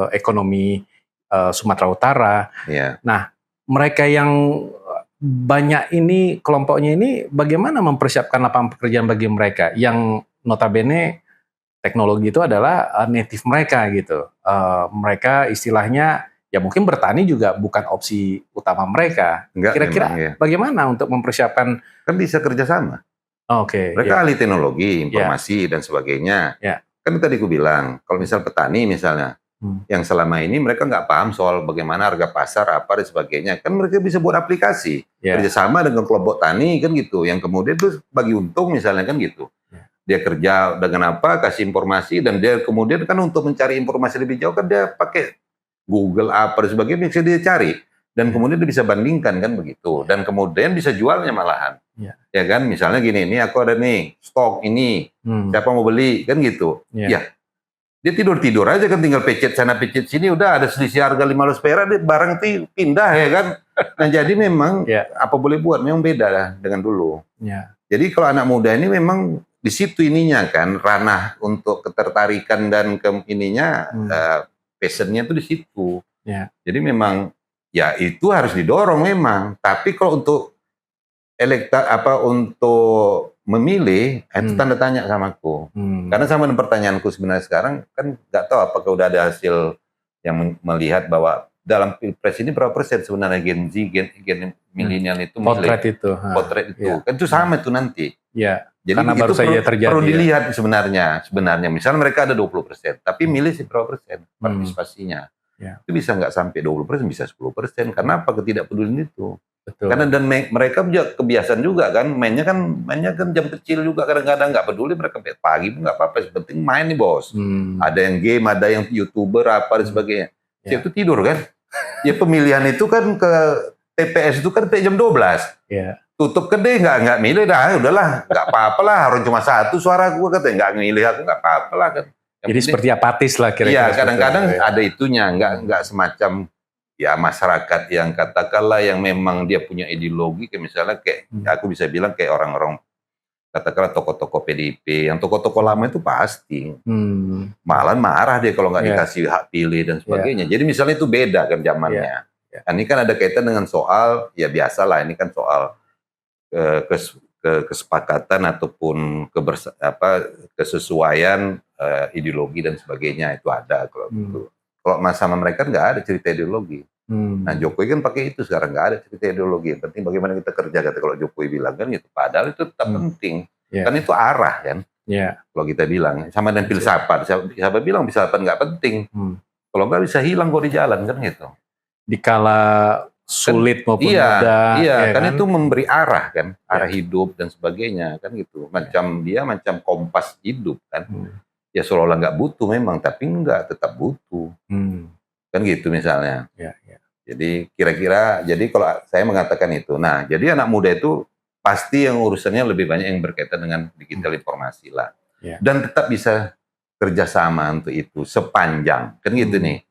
ekonomi Sumatera Utara. Nah, mereka yang banyak ini, kelompoknya ini bagaimana mempersiapkan lapangan pekerjaan bagi mereka yang notabene teknologi itu adalah native mereka gitu. Mereka istilahnya ya mungkin bertani juga bukan opsi utama mereka. Kira-kira bagaimana untuk mempersiapkan? Kan bisa kerjasama. Mereka ahli teknologi, informasi dan sebagainya. Kan tadi aku bilang, kalau misal petani misalnya, yang selama ini mereka nggak paham soal bagaimana harga pasar apa dan sebagainya, kan mereka bisa buat aplikasi kerjasama dengan kelompok tani kan gitu, yang kemudian tuh bagi untung misalnya kan gitu. Dia kerja dengan apa, kasih informasi, dan dia kemudian kan untuk mencari informasi lebih jauh kan dia pakai Google apa dan sebagainya, bisa dia cari. Dan kemudian dia bisa bandingkan kan begitu. Dan kemudian bisa jualnya malahan. Ya kan, misalnya gini, ini aku ada nih, stok ini, siapa mau beli, kan gitu. Ya, dia tidur-tidur aja kan, tinggal pecet sana, pecet sini, udah ada selisih harga 15 perak, dia barang itu pindah ya kan. Nah jadi memang, apa boleh buat, memang beda lah dengan dulu. Jadi kalau anak muda ini memang di situ ininya kan, ranah untuk ketertarikan dan passionnya itu di situ. Jadi memang ya itu harus didorong memang. Tapi kalau untuk untuk memilih, itu tanda tanya sama aku. Karena sama dengan pertanyaanku sebenarnya sekarang, kan nggak tahu apakah udah ada hasil yang melihat bahwa dalam Pilpres ini berapa persen sebenarnya Gen Z, Gen milenial itu milih. Potret itu. Kan itu sama itu nanti. Ya. Jadi karena baru saja terjadi. Perlu dilihat sebenarnya. Misalnya mereka ada 20%, tapi milih sih berapa persen partisipasinya. Itu bisa nggak sampai 20%, bisa 10%. Karena apa? Ketidakpedulian itu. Betul. Karena dan mereka juga kebiasaan juga kan, mainnya kan jam kecil juga, kadang-kadang nggak peduli, mereka pagi pun nggak apa-apa, yang penting main nih bos. Ada yang game, ada yang YouTuber apa dan sebagainya. Itu tidur kan. Ya pemilihan itu kan ke TPS itu kan jam 12. Tutup kedai nggak milih dah, udahlah nggak apa-apa lah, orang cuma satu suara gue katanya nggak milih aku nggak apa-apa lah kan. Jadi seperti apatis lah kira-kira. Iya kadang-kadang ada itunya, nggak semacam ya masyarakat yang katakanlah yang memang dia punya ideologi, kayak misalnya kayak aku bisa bilang kayak orang-orang katakanlah tokoh-tokoh PDIP, yang tokoh-tokoh lama itu pasti malah marah dia kalau nggak dikasih hak pilih dan sebagainya. Jadi misalnya itu beda kan zamannya. Ini kan ada kaitan dengan soal ya biasalah, ini kan soal kesepakatan ataupun kesesuaian ideologi dan sebagainya, itu ada kalau gitu. Kalau sama mereka nggak ada cerita ideologi. Nah Jokowi kan pakai itu sekarang, nggak ada cerita ideologi. Yang penting bagaimana kita kerja, kata kalau Jokowi bilang kan gitu. Padahal itu tetap penting. Kan itu arah kan. Kalau kita bilang sama dengan filsafat, siapa bilang filsafat nggak penting? Kalau nggak bisa hilang kok di jalan kan gitu. Dikala sulit maupun mudah. Iya, kan itu memberi arah kan, arah hidup dan sebagainya kan gitu. Dia macam kompas hidup kan. Ya seolah-olah nggak butuh memang, tapi enggak, tetap butuh. Kan gitu misalnya. Jadi kira-kira, jadi kalau saya mengatakan itu, nah jadi anak muda itu pasti yang urusannya lebih banyak yang berkaitan dengan digital informasi lah. Dan tetap bisa kerjasama untuk itu sepanjang, kan gitu nih.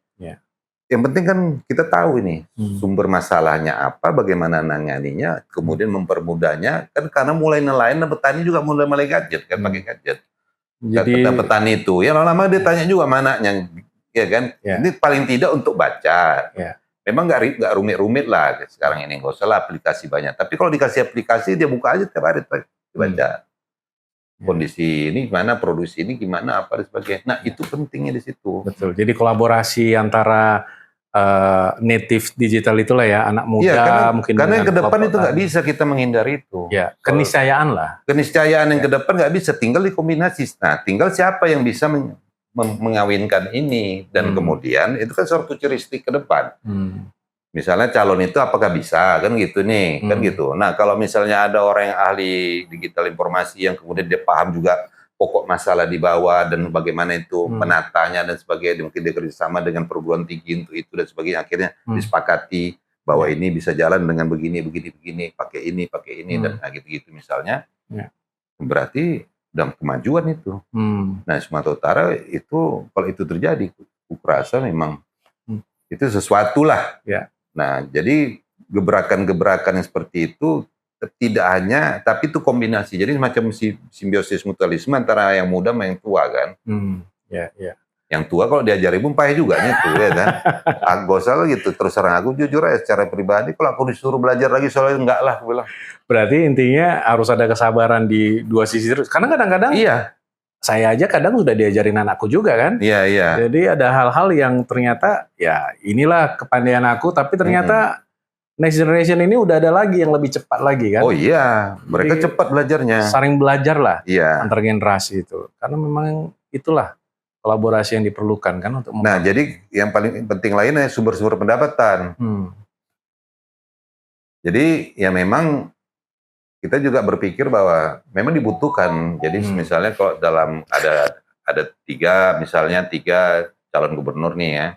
Yang penting kan kita tahu ini sumber masalahnya apa, bagaimana nanganinya, kemudian mempermudahnya, kan karena mulai nelayan dan petani juga mulai gadget kan, pakai gadget. Jadi petani itu ya lama-lama dia tanya juga mananya, ya kan. Ini paling tidak untuk baca. Memang nggak rumit-rumit lah sekarang ini, nggak usah lah aplikasi banyak. Tapi kalau dikasih aplikasi dia buka aja tiap hari baca. Kondisi ini gimana, produksi ini gimana, apa dan sebagainya. Nah itu pentingnya di situ. Betul. Jadi kolaborasi antara native digital itulah ya, anak muda mungkin. Karena yang ke depan itu nggak bisa kita menghindari itu. Keniscayaan lah. Keniscayaan yang ke depan nggak bisa, tinggal dikombinasi. Nah tinggal siapa yang bisa mengawinkan ini, dan kemudian itu kan suatu ciri-ciri ke depan. Misalnya calon itu apakah bisa, kan gitu nih, kan gitu. Nah kalau misalnya ada orang yang ahli digital informasi yang kemudian dia paham juga pokok masalah di bawah dan bagaimana itu menatanya dan sebagainya, mungkin dia kerjasama dengan perguruan tinggi untuk itu dan sebagainya, akhirnya disepakati bahwa ini bisa jalan dengan begini, pakai ini dan gitu-gitu misalnya, berarti dalam kemajuan itu. Nah Sumatera Utara itu kalau itu terjadi, aku rasa memang itu sesuatu lah. Nah jadi gebrakan-gebrakan yang seperti itu tidak hanya, tapi itu kombinasi. Jadi semacam simbiosis mutualisme antara yang muda sama yang tua kan. Yang tua kalau diajari pun payah juga nih tuh ya kan. Aku salah gitu. Terus terang aku jujur aja secara pribadi, kalau aku disuruh belajar lagi soalnya enggak lah, aku bilang. Berarti intinya harus ada kesabaran di dua sisi terus. Karena kadang-kadang saya aja kadang sudah diajarin anakku juga kan. Jadi ada hal-hal yang ternyata ya inilah kepandaian aku, tapi ternyata next generation ini udah ada lagi yang lebih cepat lagi kan. Oh iya, mereka cepat belajarnya. Saling belajar lah antar generasi itu. Karena memang itulah kolaborasi yang diperlukan kan untuk. Nah, jadi yang paling penting lainnya sumber-sumber pendapatan. Jadi ya memang kita juga berpikir bahwa memang dibutuhkan. Jadi misalnya kalau dalam ada tiga calon gubernur nih ya.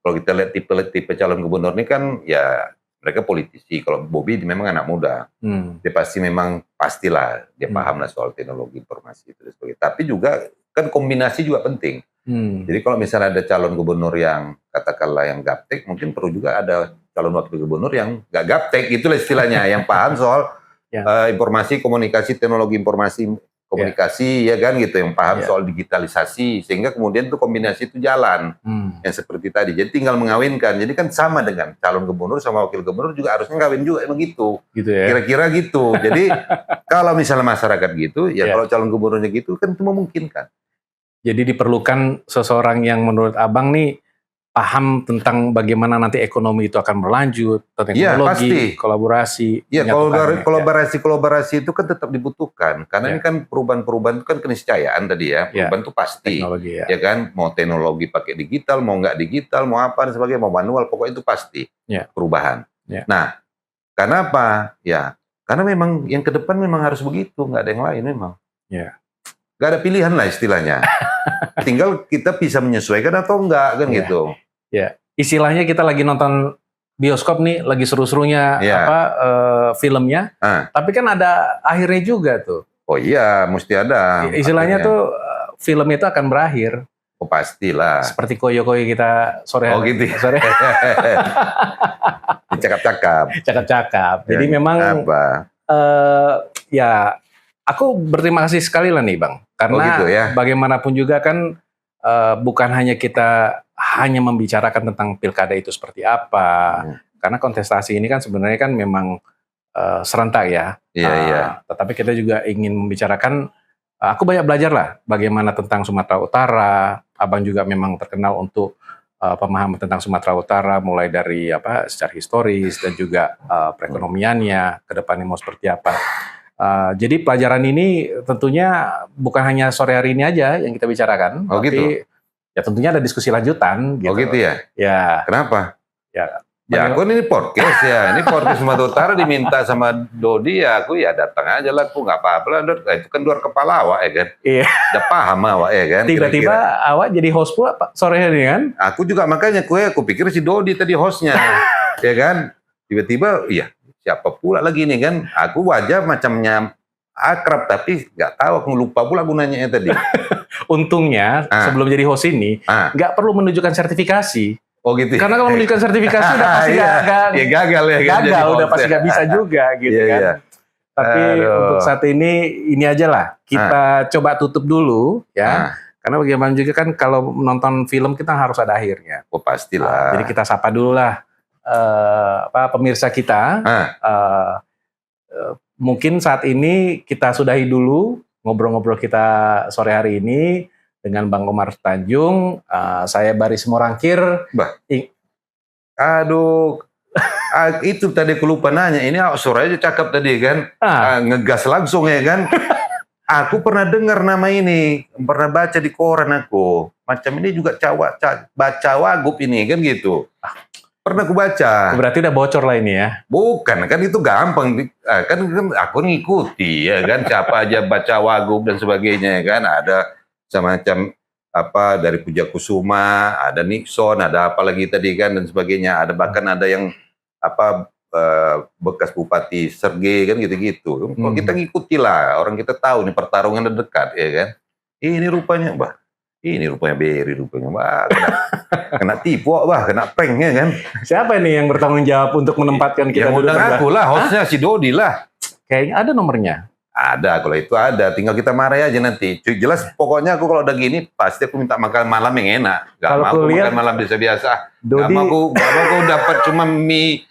Kalau kita lihat tipe calon gubernur ini kan ya mereka politisi. Kalau Bobi memang anak muda, dia pastilah dia paham lah soal teknologi informasi itu dan sebagainya. Tapi juga kan kombinasi juga penting. Jadi kalau misalnya ada calon gubernur yang katakanlah yang gaptek, mungkin perlu juga ada calon wakil gubernur yang nggak gaptek, itulah istilahnya, yang paham soal informasi, komunikasi, teknologi informasi, komunikasi ya kan gitu, yang paham Ya. soal digitalisasi, sehingga kemudian tuh kombinasi itu jalan. Yang seperti tadi. Jadi tinggal mengawinkan. Jadi kan sama dengan calon gubernur sama wakil gubernur juga harusnya ngawin juga begitu. Gitu ya. Kira-kira gitu. Jadi kalau misalnya masyarakat gitu, ya Ya. kalau calon gubernurnya gitu kan itu memungkinkan. Jadi diperlukan seseorang yang menurut Abang nih paham tentang bagaimana nanti ekonomi itu akan berlanjut, Iya, teknologi, pasti. kolaborasi. Ya, menyatukannya, kolaborasi itu kan tetap dibutuhkan. Karena Ya. ini kan perubahan-perubahan itu kan keniscayaan tadi ya. Ya. Perubahan itu pasti. teknologi ya. Ya kan, mau teknologi pakai digital, mau nggak digital, mau apa dan sebagainya, mau manual, pokoknya itu pasti Ya. perubahan. Ya. Nah, karena apa? Ya, karena memang yang ke depan memang harus begitu, nggak ada yang lain memang. Ya. Nggak ada pilihan lah istilahnya. Tinggal kita bisa menyesuaikan atau enggak kan Ya. gitu. Ya, istilahnya kita lagi nonton bioskop nih, lagi seru-serunya Ya. filmnya, tapi kan ada akhirnya juga tuh. Oh iya, mesti ada. Istilahnya akhirnya. tuh film itu akan berakhir. Oh pastilah. Seperti koyo-koyo kita sore Oh hari. gitu. Sore Cakap-cakap. cakap-cakap. Jadi memang Apa? ya aku berterima kasih sekali lah nih Bang, karena gitu ya. bagaimanapun juga kan bukan hanya kita hanya membicarakan tentang pilkada itu seperti apa, karena kontestasi ini kan sebenarnya kan memang serentak ya. Iya, iya. Tetapi kita juga ingin membicarakan, aku banyak belajar lah bagaimana tentang Sumatera Utara. Abang juga memang terkenal untuk pemahaman tentang Sumatera Utara, mulai dari secara historis dan juga perekonomiannya, ke depannya mau seperti apa. Jadi pelajaran ini tentunya bukan hanya sore hari ini aja yang kita bicarakan, Oh, tapi gitu. ya tentunya ada diskusi lanjutan. Gitu. Oh gitu ya? Ya. Kenapa? Ya. Ya aku ini podcast ya, ini podcast Sumatera Utara diminta sama Dodi ya, aku ya datang aja lah, aku nggak apa-apa lah, itu kan luar kepala awak ya kan, Iya. udah paham awak ya kan. Tiba-tiba kira-kira. awak jadi host pula sore hari kan? Aku juga makanya aku pikir si Dodi tadi hostnya, ya kan. Tiba-tiba, iya siapa pula lagi nih kan, aku wajah macamnya akrab tapi nggak tahu, aku lupa pula gunanya tadi. Untungnya sebelum jadi host ini nggak perlu menunjukkan sertifikasi. Oh gitu. Karena kalau menunjukkan sertifikasi udah pasti ya gagal ya. Gagal udah pasti nggak bisa juga gitu kan. Iya. Tapi untuk saat ini aja lah kita coba tutup dulu ya. Karena bagaimana juga kan kalau menonton film kita harus ada akhirnya. Oh pastilah. Jadi kita sapa dulu lah pemirsa kita. Mungkin saat ini kita sudahi dulu ngobrol-ngobrol kita sore hari ini dengan Bang Komar Tanjung. Saya Baris Morangkir. Aduh, itu tadi aku lupa nanya. Ini sore aja cakap tadi kan, ngegas langsung ya kan. Aku pernah dengar nama ini, pernah baca di koran aku. Macam ini juga baca Wagub ini kan gitu. Pernah aku baca. Berarti udah bocor lah ini ya? Bukan, kan itu gampang. Kan aku ngikuti ya kan, siapa aja baca Wagub dan sebagainya ya kan. Ada semacam dari Puja Kusuma, ada Nixon, ada apa lagi tadi kan dan sebagainya. Ada bahkan ada yang bekas Bupati Sergei kan gitu-gitu. Kalau kita ngikuti lah, orang kita tahu nih pertarungan dekat ya kan. Ini rupanya Beri rupanya kena tipu kena prank ya kan. Siapa nih yang bertanggung jawab untuk menempatkan kita? Yang undang aku lah, hostnya si Dodi lah. Kayaknya ada nomornya. Ada, kalau itu ada. Tinggal kita marah aja nanti. Jelas, pokoknya aku kalau udah gini, pasti aku minta makan malam yang enak. Gak mau aku makan malam biasa-biasa. Gak mau aku dapat cuma mie,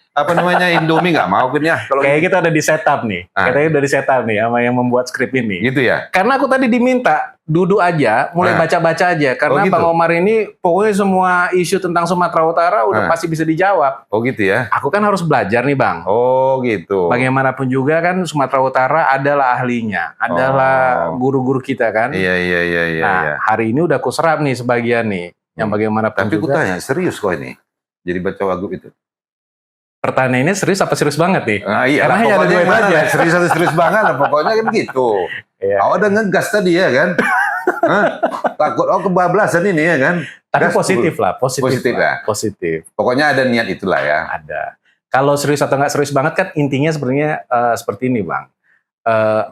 Indomie, gak mau kan ya. Kayak kita udah di setup nih. Katanya udah di setup nih sama yang membuat skrip ini. Gitu ya? Karena aku tadi diminta duduk aja, mulai baca-baca aja. Karena gitu? Bang Omar ini pokoknya semua isu tentang Sumatera Utara udah pasti bisa dijawab. Oh gitu ya? Aku kan harus belajar nih Bang. Oh gitu. Bagaimanapun juga kan Sumatera Utara adalah ahlinya, adalah guru-guru kita kan. Iya. Nah hari ini udah aku serap nih sebagian nih. Yang bagaimanapun Tapi juga. aku tanya, serius kok ini? Jadi baca Wagub itu? Pertanyaannya serius apa serius banget nih? Iya, karena hanya ada dua itu aja. Serius banget lah, pokoknya kan gitu. Awak udah ngegas tadi ya kan? Takut kebablasan ini ya kan? Tapi positif lah, positif. Pokoknya ada niat itulah ya. Ada. Kalau serius atau nggak serius banget kan intinya sebenarnya seperti ini Bang.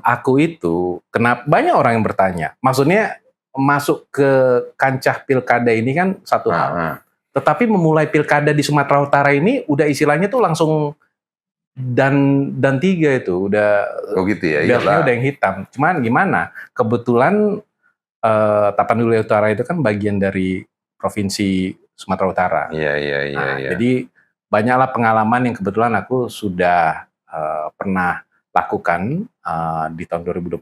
Aku itu, kenapa banyak orang yang bertanya. Maksudnya masuk ke kancah pilkada ini kan satu hal. Tetapi memulai pilkada di Sumatera Utara ini udah istilahnya tuh langsung dan 3 itu udah Oh gitu ya, beltnya iyalah. udah yang hitam. Cuman gimana? Kebetulan Tapanuli Utara itu kan bagian dari provinsi Sumatera Utara. Iya, iya, iya, Nah, iya. jadi banyaklah pengalaman yang kebetulan aku sudah pernah lakukan di tahun 2021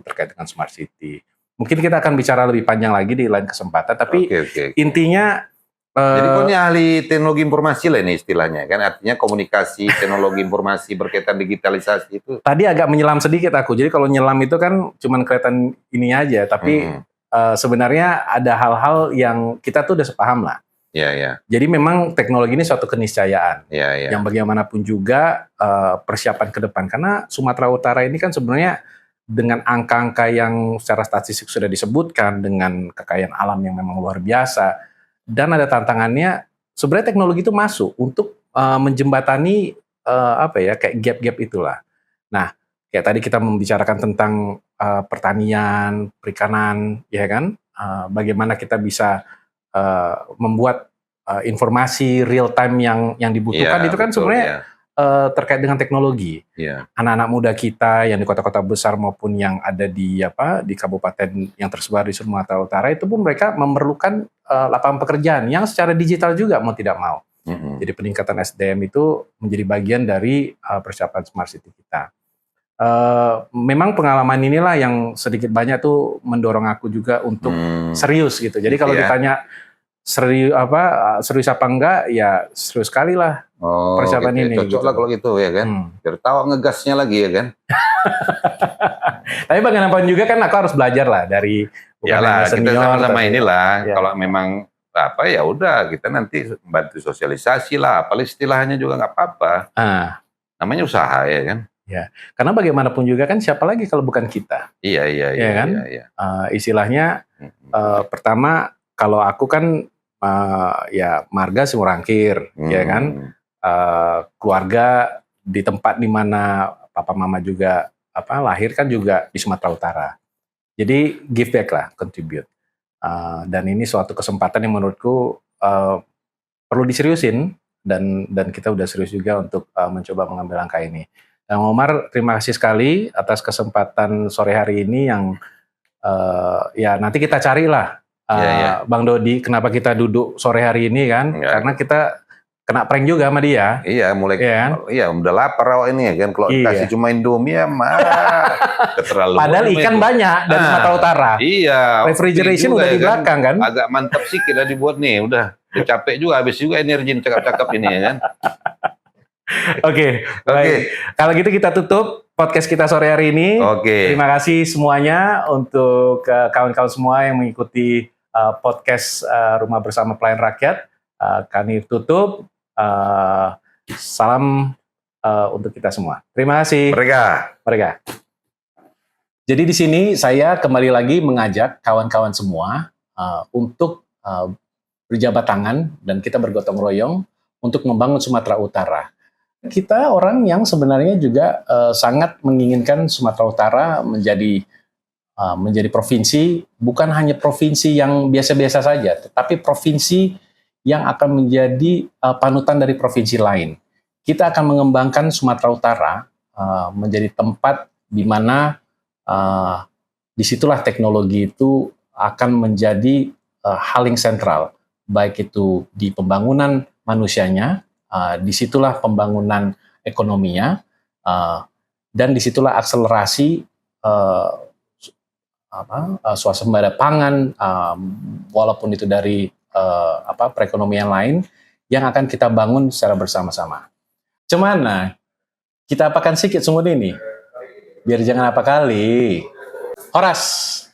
terkait dengan Smart City. Mungkin kita akan bicara lebih panjang lagi di lain kesempatan, tapi Oke, oke, oke. intinya Jadi kau eh, ini ahli teknologi informasi lah ini istilahnya kan, artinya komunikasi, teknologi informasi berkaitan digitalisasi itu. tadi agak menyelam sedikit aku. Jadi kalau nyelam itu kan cuman kelihatan ini aja, tapi Mm-mm. sebenarnya ada hal-hal yang kita tuh udah sepaham lah. Iya, iya, Jadi memang teknologi ini suatu keniscayaan iya, iya. yang bagaimanapun juga persiapan ke depan. Karena Sumatera Utara ini kan sebenarnya dengan angka-angka yang secara statistik sudah disebutkan, dengan kekayaan alam yang memang luar biasa, dan ada tantangannya, sebenarnya teknologi itu masuk untuk menjembatani apa ya, kayak gap-gap itulah. Nah, kayak tadi kita membicarakan tentang pertanian, perikanan, ya kan? Bagaimana kita bisa membuat informasi real time yang dibutuhkan Iya, itu kan betul sebenarnya ya. terkait dengan teknologi. Iya. Anak-anak muda kita yang di kota-kota besar maupun yang ada di kabupaten yang tersebar di Sumatera Utara itu pun mereka memerlukan lapangan pekerjaan yang secara digital juga mau tidak mau. Mm-mm. Jadi peningkatan SDM itu menjadi bagian dari persiapan Smart City kita. Memang pengalaman inilah yang sedikit banyak tuh mendorong aku juga untuk serius gitu. Jadi Gitu kalau ya. ditanya serius apa enggak, ya serius sekali lah Oh, persiapan gitu ya. ini Cocok gitu lah loh. kalau gitu ya kan. Biar tahu ngegasnya lagi ya kan. Tapi bagaimanapun juga kan aku harus belajar lah dari bukan hanya Iyalah, kita senior sama-sama tapi inilah. ya. Kalau memang apa ya udah kita nanti bantu sosialisasi lah. Apalah istilahnya juga nggak apa-apa. Ah, Namanya usaha ya kan. ya. Karena bagaimanapun juga kan siapa lagi kalau bukan kita, Iya, iya, ya iya, kan? iya, iya. Istilahnya Mm-mm. pertama kalau aku kan ya marga Simorangkir, ya kan? Hmm. Keluarga di tempat di mana papa mama juga lahir kan juga di Sumatera Utara. Jadi give back lah, contribute. Dan ini suatu kesempatan yang menurutku perlu diseriusin dan kita udah serius juga untuk mencoba mengambil langkah ini. Dan Omar, terima kasih sekali atas kesempatan sore hari ini yang ya nanti kita carilah Iya, iya. Bang Dodi kenapa kita duduk sore hari ini kan? Enggak. Karena kita kena prank juga sama dia. Iya, mulai Iya kan? iya udah lapar awak ini ya kan. Kalau dikasih Iya. cuma Indomie ya keterlaluan. Padahal cuma ikan itu. banyak dari Sumatera Utara. Iya. Refrigeration juga udah ya di belakang kan? Agak mantap sih kita dibuat nih. Udah capek juga, habis juga energi cakap-cakap ini ya kan. Oke, Oke. baik. Kalau gitu kita tutup podcast kita sore hari ini. Oke. Terima kasih semuanya untuk kawan-kawan semua yang mengikuti podcast Rumah Bersama Pelayan Rakyat. Kami tutup. Salam untuk kita semua. Terima kasih. Mereka. Jadi di sini saya kembali lagi mengajak kawan-kawan semua untuk berjabat tangan dan kita bergotong royong untuk membangun Sumatera Utara. Kita orang yang sebenarnya juga sangat menginginkan Sumatera Utara menjadi provinsi, bukan hanya provinsi yang biasa-biasa saja, tetapi provinsi yang akan menjadi panutan dari provinsi lain. Kita akan mengembangkan Sumatera Utara menjadi tempat di mana disitulah teknologi itu akan menjadi hal yang sentral, baik itu di pembangunan manusianya, disitulah pembangunan ekonominya, dan disitulah akselerasi swasembada pangan, walaupun itu dari perekonomian lain yang akan kita bangun secara bersama-sama. Cuman kita apakan sikit semua ini, biar jangan apa kali. Horas.